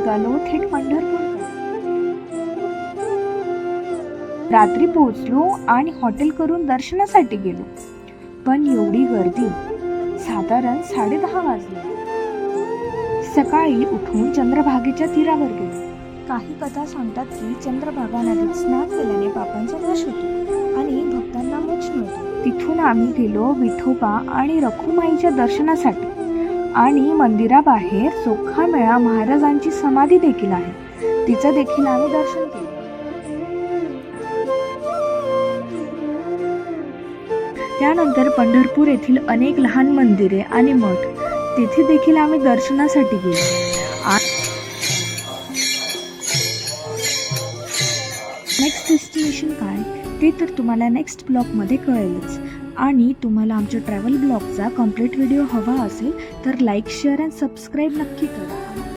निघालो थेट पंढरपूर. रात्री पोहोचलो आणि हॉटेल करून दर्शनासाठी गेलो. पण एवढी गर्दी, साधारण 10:30 वाजले. सकाळी उठून चंद्रभागेच्या तीरावर गेलो. काही कथा सांगतात की चंद्रभागा नदीत स्नान केल्याने पापांचा नाश होतो आणि भक्तांना मोक्ष मिळतो. तिथून आम्ही गेलो विठोबा आणि रखुमाईच्या दर्शनासाठी. आणि मंदिराबाहेर चोखामेळा महाराजांची समाधी देखील आहे, तिचं देखील आम्ही दर्शन केलं. त्यानंतर पंढरपूर येथील अनेक लहान मंदिरे आणि मठ, तेथे देखील आम्ही दर्शनासाठी गेलो. नेक्स्ट डेस्टिनेशन काय ते तर तुम्हाला नेक्स्ट ब्लॉगमध्ये कळेलच. आणि तुम्हाला आमच्या ट्रॅव्हल ब्लॉगचा कंप्लीट व्हिडिओ हवा असेल तर लाईक, शेअर अँड सबस्क्राईब नक्की करा.